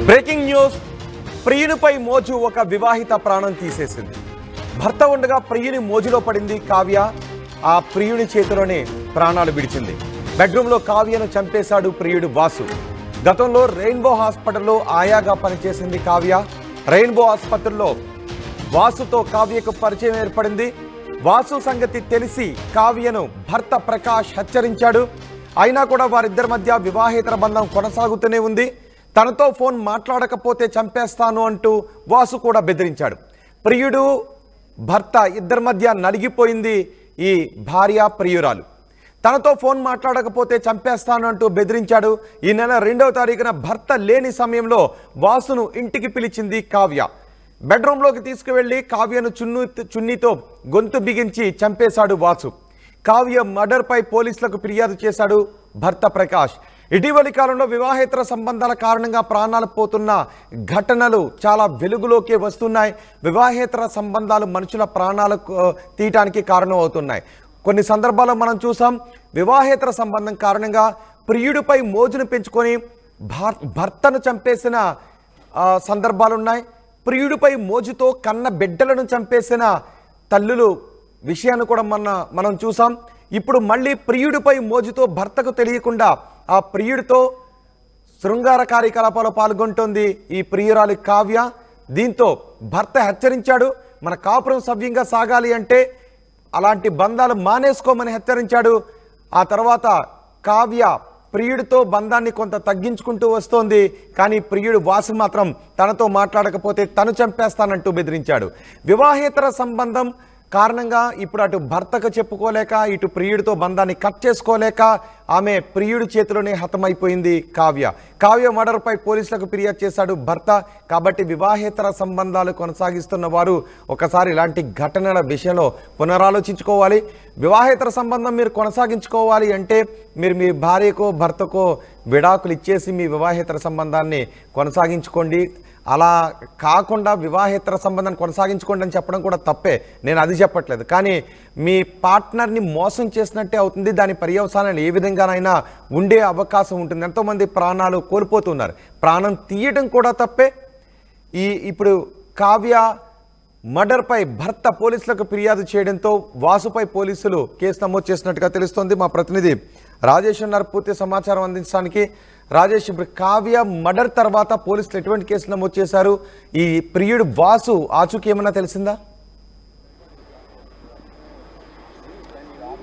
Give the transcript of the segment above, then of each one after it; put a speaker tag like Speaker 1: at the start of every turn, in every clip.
Speaker 1: Breaking news. ప్రియునిపై మోజు ఒక వివాహిత ప్రాణం తీసేసింది. భర్త ఉండగా ప్రియుని మోజులో పడింది కావ్య. ఆ ప్రియుని చేతిలోనే ప్రాణాలు విడిచింది. బెడ్రూమ్లో కావ్యను చంపేశాడు ప్రియుడు వాసు. గతంలో రెయిన్బో హాస్పిటల్లో ఆయాగా పనిచేసింది కావ్య. రెయిన్బో ఆసుపత్రిలో వాసుతో కావ్యకు పరిచయం ఏర్పడింది. వాసు సంగతి తెలిసి కావ్యను భర్త ప్రకాష్ హెచ్చరించాడు. అయినా కూడా వారిద్దరి మధ్య వివాహేతర బంధం కొనసాగుతూనే ఉంది. తనతో ఫోన్ మాట్లాడకపోతే చంపేస్తాను అంటూ వాసు కూడా బెదిరించాడు. ప్రియుడు భర్త ఇద్దరి మధ్య నలిగిపోయింది ఈ భార్య ప్రియురాలు. తనతో ఫోన్ మాట్లాడకపోతే చంపేస్తాను అంటూ బెదిరించాడు. ఈ నెల 2వ తారీఖున భర్త లేని సమయంలో వాసును ఇంటికి పిలిచింది కావ్య. బెడ్రూమ్లోకి తీసుకువెళ్లి కావ్యను చున్నీతో గొంతు బిగించి చంపేశాడు వాసు. కావ్య మర్డర్పై పోలీసులకు ఫిర్యాదు చేశాడు భర్త ప్రకాష్. ఇటీవలి కాలంలో వివాహేతర సంబంధాల కారణంగా ప్రాణాలు పోతున్న ఘటనలు చాలా వెలుగులోకి వస్తున్నాయి. వివాహేతర సంబంధాలు మనుషుల ప్రాణాలు తీయటానికి కారణం అవుతున్నాయి. కొన్ని సందర్భాల్లో మనం చూసాం, వివాహేతర సంబంధం కారణంగా ప్రియుడిపై మోజును పెంచుకొని భర్తను చంపేసిన సందర్భాలున్నాయి. ప్రియుడిపై మోజుతో కన్న బిడ్డలను చంపేసిన తల్లులు విషయాన్ని కూడా మనం చూసాం. ఇప్పుడు మళ్ళీ ప్రియుడిపై మోజుతో భర్తకు తెలియకుండా ఆ ప్రియుడితో శృంగార కార్యకలాపాలు పాల్గొంటోంది ఈ ప్రియురాలి కావ్య. దీంతో భర్త హెచ్చరించాడు, మన కాపురం సవ్యంగా సాగాలి అంటే అలాంటి బంధాలు మానేసుకోమని హెచ్చరించాడు. ఆ తర్వాత కావ్య ప్రియుడితో బంధాన్ని కొంత తగ్గించుకుంటూ వస్తోంది. కానీ ప్రియుడు వాసు మాత్రం తనతో మాట్లాడకపోతే తను చంపేస్తానంటూ బెదిరించాడు. వివాహేతర సంబంధం కారణంగా ఇప్పుడు అటు భర్తకు చెప్పుకోలేక ఇటు ప్రియుడితో బంధాన్ని కట్ చేసుకోలేక ఆమె ప్రియుడి చేతిలోనే హతమైపోయింది కావ్య. కావ్య మర్డర్పై పోలీసులకు ఫిర్యాదు చేశాడు భర్త. కాబట్టి వివాహేతర సంబంధాలు కొనసాగిస్తున్న వారు ఒకసారి ఇలాంటి ఘటనల విషయంలో పునరాలోచించుకోవాలి. వివాహేతర సంబంధం మీరు కొనసాగించుకోవాలి అంటే మీరు మీ భార్యకో భర్తకో విడాకులు ఇచ్చేసి మీ వివాహేతర సంబంధాన్ని కొనసాగించుకోండి. అలా కాకుండా వివాహేతర సంబంధాన్ని కొనసాగించుకోండి అని చెప్పడం కూడా తప్పే, నేను అది చెప్పట్లేదు. కానీ మీ పార్ట్నర్ని మోసం చేసినట్టే అవుతుంది. దాని పర్యవసానాలు ఏ విధంగానైనా ఉండే అవకాశం ఉంటుంది. ఎంతోమంది ప్రాణాలు కోల్పోతున్నారు. ప్రాణం తీయడం కూడా తప్పే. ఇప్పుడు కావ్య మర్డర్పై భర్త పోలీసులకు ఫిర్యాదు చేయడంతో వాసుపై పోలీసులు కేసు నమోదు చేసినట్టుగా తెలుస్తోంది. మా ప్రతినిధి రాజేష్ ఉన్నారు పూర్తి సమాచారం అందించడానికి. రాజేష్, ఇప్పుడు కావ్య మర్డర్ తర్వాత పోలీసులు ఎటువంటి కేసు నమోదు చేశారు? ఈ ప్రియుడు వాసు ఆచూకీ ఏమన్నా తెలిసిందా?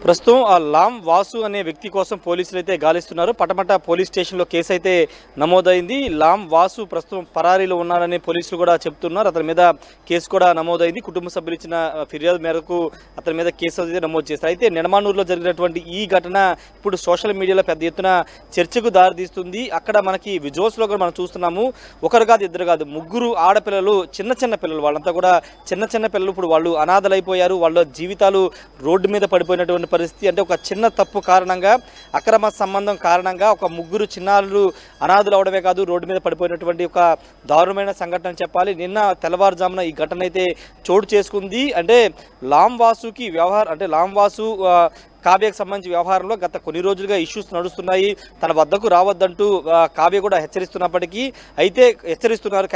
Speaker 2: ప్రస్తుతం ఆ లామ్ వాసు అనే వ్యక్తి కోసం పోలీసులు అయితే గాలిస్తున్నారు. పటమట పోలీస్ స్టేషన్లో కేసు అయితే నమోదైంది. లామ్ వాసు ప్రస్తుతం పరారీలో ఉన్నారని పోలీసులు కూడా చెప్తున్నారు. అతని మీద కేసు కూడా నమోదైంది. కుటుంబ సభ్యులు ఇచ్చిన ఫిర్యాదు మేరకు అతని మీద కేసు అయితే నమోదు చేస్తారు. అయితే నిడమానూరులో జరిగినటువంటి ఈ ఘటన ఇప్పుడు సోషల్ మీడియాలో పెద్ద ఎత్తున చర్చకు దారితీస్తుంది. అక్కడ మనకి విజువల్స్లో కూడా మనం చూస్తున్నాము. ఒకరు కాదు, ఇద్దరు కాదు, ముగ్గురు ఆడపిల్లలు, చిన్న పిల్లలు, వాళ్ళంతా కూడా చిన్న పిల్లలు. ఇప్పుడు వాళ్ళు అనాథలైపోయారు. వాళ్ళ జీవితాలు రోడ్డు మీద పడిపోయినటువంటి పరిస్థితి. అంటే ఒక చిన్న తప్పు కారణంగా, అక్రమ సంబంధం కారణంగా ఒక ముగ్గురు చిన్నారులు అనాథులు అవడమే కాదు, రోడ్డు మీద పడిపోయినటువంటి ఒక దారుణమైన సంఘటన చెప్పాలి. నిన్న తెల్లవారుజామున ఈ ఘటన అయితే చోటు చేసుకుంది. అంటే లామ్ వాసుకి వ్యవహారం, అంటే లామ్ వాసు కావ్యకు సంబంధించి వ్యవహారంలో గత కొన్ని రోజులుగా ఇష్యూస్ నడుస్తున్నాయి. తన వద్దకు రావద్దంటూ కావ్య కూడా హెచ్చరిస్తున్నప్పటికీ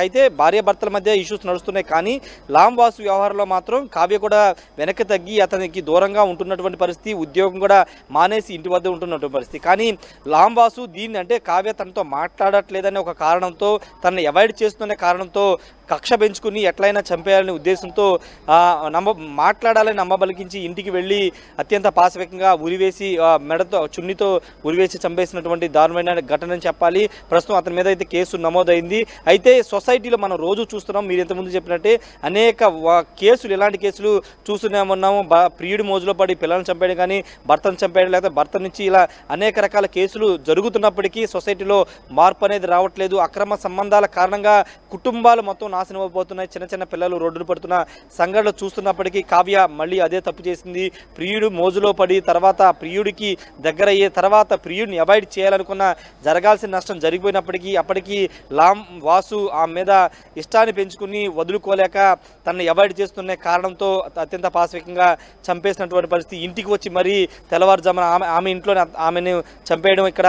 Speaker 2: అయితే భార్యాభర్తల మధ్య ఇష్యూస్ నడుస్తున్నాయి. కానీ లామ్ వాసు వ్యవహారంలో మాత్రం కావ్య కూడా వెనక్కి తగ్గి అతనికి దూరంగా ఉంటున్నటువంటి పరిస్థితి, ఉద్యోగం కూడా మానేసి ఇంటి వద్ద ఉంటున్నటువంటి పరిస్థితి. కానీ లామ్ వాసు దీన్ని, అంటే కావ్య తనతో మాట్లాడట్లేదనే ఒక కారణంతో, తనని అవాయిడ్ చేస్తున్న కారణంతో కక్ష పెంచుకుని ఎట్లయినా చంపేయాలనే ఉద్దేశంతో మాట్లాడాలని నమ్మబలికించి ఇంటికి వెళ్ళి అత్యంత పాశవికంగా ఉరివేసి మెడతో చున్నితో ఉరివేసి చంపేసినటువంటి దారుణమైన ఘటన అని చెప్పాలి. ప్రస్తుతం అతని మీద అయితే కేసు నమోదైంది. అయితే సొసైటీలో మనం రోజు చూస్తున్నాం, మీరు ఇంతకుముందు చెప్పినట్టే అనేక కేసులు, ఇలాంటి కేసులు చూస్తూనే ఉన్నాము. ప్రియుడి మోజులో పడి పిల్లల్ని చంపేయడం కానీ, భర్తను చంపేయడం, లేకపోతే భర్త నుంచి ఇలా అనేక రకాల కేసులు జరుగుతున్నప్పటికీ సొసైటీలో మార్పు అనేది రావట్లేదు. అక్రమ సంబంధాల కారణంగా కుటుంబాలు మొత్తం నాశనం అయిపోతున్నాయి. చిన్న పిల్లలు రోడ్డును పడుతున్న సంఘటనలు చూస్తున్నప్పటికీ కావ్య మళ్ళీ అదే తప్పు చేసింది. ప్రియుడు మోజులో పడి తర్వాత ప్రియుడికి దగ్గర అయ్యే తర్వాత ప్రియుడిని అవాయిడ్ చేయాలనుకున్న జరగాల్సిన నష్టం జరిగిపోయినప్పటికీ అప్పటికి లామ్ వాసు ఆమె మీద ఇష్టాన్ని పెంచుకుని వదులుకోలేక తనని అవాయిడ్ చేస్తున్న కారణంతో అత్యంత పాశవికంగా చంపేసినటువంటి పరిస్థితి. ఇంటికి వచ్చి మరీ తెల్లవారుజామున ఆమె ఇంట్లోనే ఆమెను చంపేయడం ఇక్కడ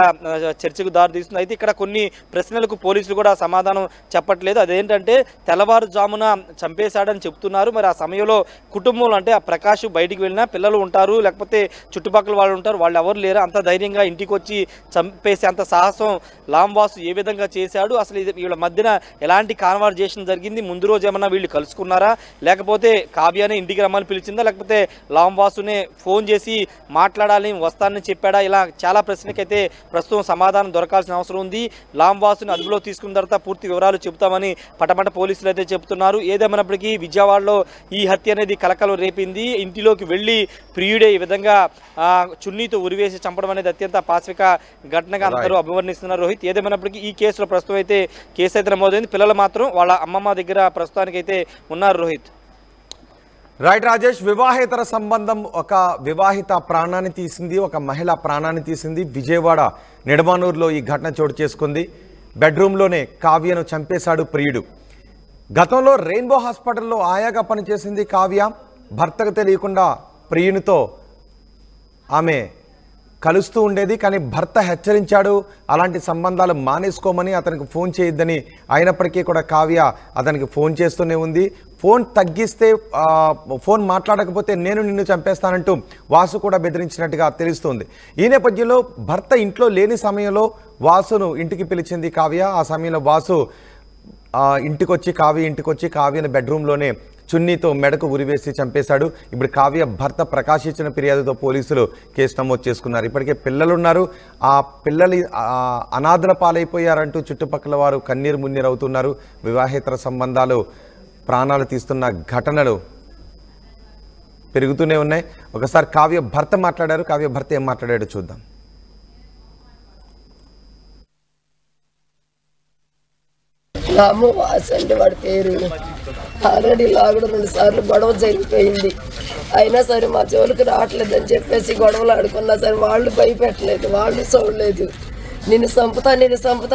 Speaker 2: చర్చకు దారితీస్తుంది. అయితే ఇక్కడ కొన్ని ప్రశ్నలకు పోలీసులు కూడా సమాధానం చెప్పట్లేదు. అదేంటంటే తెల్లవారుజామున చంపేశాడని చెప్తున్నారు. మరి ఆ సమయంలో కుటుంబంలో అంటే ఆ ప్రకాష్ బయటికి వెళ్ళినా పిల్లలు ఉంటారు, లేకపోతే చుట్టుపక్కల వాళ్ళు ఉంటారు, వాళ్ళు ఎవరు లేరు. అంత ధైర్యంగా ఇంటికి వచ్చి చంపేసి అంత సాహసం లాంవాసు ఏ విధంగా చేశాడు? అసలు వీళ్ళ మధ్యన ఎలాంటి కాన్వర్జేషన్ జరిగింది? ముందు రోజు ఏమన్నా వీళ్ళు కలుసుకున్నారా, లేకపోతే కావ్యానే ఇంటికి రమ్మని పిలిచిందా, లేకపోతే లాంవాసునే ఫోన్ చేసి మాట్లాడాలని వస్తానని చెప్పాడా? ఇలా చాలా ప్రశ్నకైతే ప్రస్తుతం సమాధానం దొరకాల్సిన అవసరం ఉంది. లాంవాసుని అదుపులో తీసుకున్న తర్వాత పూర్తి వివరాలు చెబుతామని పటమట పోలీసులు అయితే చెబుతున్నారు. ఏదేమైనప్పటికీ విజయవాడలో ఈ హత్య అనేది కలకలం రేపింది. ఇంటిలోకి వెళ్ళి ప్రియుడే ఈ విధంగా చున్నీతో ఉరివేసి చంపడం అనేది అత్యంత పాశవిక ఘటనగా అందరూ అభివర్ణిస్తున్నారు రోహిత్. ఏదేమైనప్పటికీ ఈ కేసులో ప్రస్తుతం అయితే కేసు అయితే నమోదైంది. పిల్లలు మాత్రం వాళ్ళ అమ్మమ్మ దగ్గర ప్రస్తుతానికైతే ఉన్నారు రోహిత్.
Speaker 1: రైట్ రాజేష్, వివాహేతర సంబంధం ఒక వివాహిత ప్రాణాన్ని తీసింది, ఒక మహిళ ప్రాణాన్ని తీసింది. విజయవాడ నిడమానూరులో ఈ ఘటన చోటు చేసుకుంది. బెడ్రూమ్లోనే కావ్యను చంపేశాడు ప్రియుడు. గతంలో రెయిన్బో హాస్పిటల్లో ఆయాగా పనిచేసింది కావ్య. భర్తకు తెలియకుండా ప్రియునితో ఆమె కలుస్తూ ఉండేది. కానీ భర్త హెచ్చరించాడు, అలాంటి సంబంధాలు మానేసుకోమని, అతనికి ఫోన్ చేయొద్దని. అయినప్పటికీ కూడా కావ్య అతనికి ఫోన్ చేస్తూనే ఉంది. ఫోన్ తగ్గిస్తే, ఫోన్ మాట్లాడకపోతే నేను నిన్ను చంపేస్తానంటూ వాసు కూడా బెదిరించినట్టుగా తెలుస్తుంది. ఈ నేపథ్యంలో భర్త ఇంట్లో లేని సమయంలో వాసును ఇంటికి పిలిచింది కావ్య. ఆ సమయంలో వాసు కావ్య ఇంటికొచ్చి కావ్యను బెడ్రూమ్లోనే చున్నీతో మెడకు ఉరివేసి చంపేశాడు. ఇప్పుడు కావ్య భర్త ప్రకాష్ ఇచ్చిన ఫిర్యాదుతో పోలీసులు కేసు నమోదు చేసుకున్నారు. ఇప్పటికే పిల్లలున్నారు. ఆ పిల్లలు అనాథల పాలైపోయారంటూ చుట్టుపక్కల వారు కన్నీరు మున్నీరు అవుతున్నారు. వివాహేతర సంబంధాలు ప్రాణాలు తీస్తున్న ఘటనలు పెరుగుతూనే ఉన్నాయి. ఒకసారి కావ్య భర్త మాట్లాడారు. కావ్య భర్త ఏం మాట్లాడాడో చూద్దాం.
Speaker 3: వాసు అంటే వాడి పేరు. ఆల్రెడీ లాగుడు 2 సార్లు గొడవ జరిగిపోయింది. అయినా సరే మా జోలికి రావట్లేదని చెప్పేసి గొడవలు ఆడుకున్నా సరే వాళ్ళు భయపెట్టలేదు, వాళ్ళు చూడలేదు. నిన్ను చంపుతా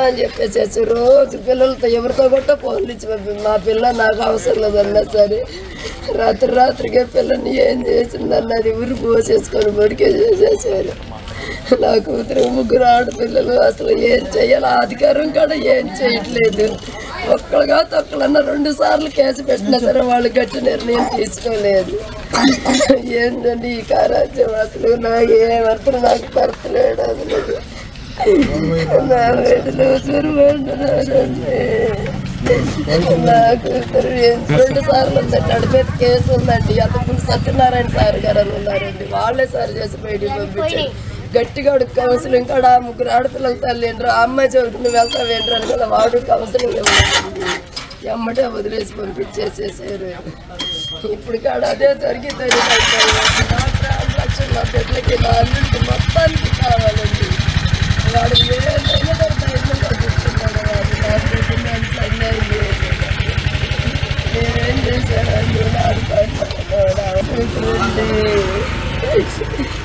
Speaker 3: అని చెప్పేసి రోజు పిల్లలతో ఎవరితో కొట్టో ఫోన్లు ఇచ్చి మా పిల్ల నాకు అవసరం లేదన్నా సరే రాత్రికే పిల్లని ఏం చేసిందన్నది ఊరు పోసేసుకొని బడికే చేసేసారు. నా కూతురు 3 ఆడపిల్లలు. అసలు ఏం చెయ్యాలి? అధికారం కూడా ఏం చేయట్లేదు. ఒక్కడుగా తొక్కలన్నా 2 సార్లు కేసు పెట్టినా సరే వాళ్ళు గట్టి నిర్ణయం తీసుకోలేదు. ఏంటండి ఈ కారాజ్యం? అసలు నాకు ఏమర్థం, నాకు పరతలేడు. అసలు నా వీటిలో నా కూతురు 2 సార్లు ఉందండి. అడిపేట కేసు ఉందండి. అంతకుముందు సత్యనారాయణ సార్ గారు అని ఉన్నారండి. వాళ్ళే సార్ చేసి బయటికి పంపించారు. గట్టిగా కౌన్సిలింగ్ కూడా 3 ఆడపిల్లల తల్లి ఏంట్రా, ఆ అమ్మాయి చదువుకు నువ్వు వెళ్తావేంట్రా అని కూడా వాడు కౌన్సిలింగ్ ఎమ్మటే వదిలేసి పంపించేసేసారు. ఇప్పుడు కాడ అదే జరిగింది. 4 లక్షలు నా బిడ్డలకి, నా అల్లుడికి మొత్తానికి కావాలండి. వాడు ఏదైనా ధైర్యంగా కూర్చున్నాడు. వాడు నా బిడ్డని అంత అన్యాయం చేయలేదు. నేనేం చేశానండి?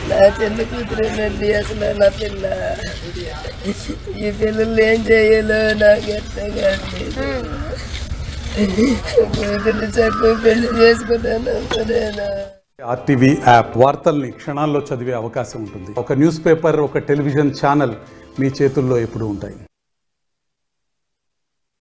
Speaker 3: నా చిన్న కూతురేనండి. అసలు నా పిల్ల ఈ పిల్లలు ఏం చేయాలో నాకు ఎత్తగాండి. కూతుర్ని చెప్పు పెళ్లి చేసుకున్నాను అనుకునేనా.
Speaker 4: RTV యాప్ వార్తల్ని క్షణాల్లో చదివే అవకాశం ఉంటుంది. ఒక న్యూస్ పేపర్, ఒక టెలివిజన్ ఛానల్ మీ చేతుల్లో ఎప్పుడూ ఉంటాయి.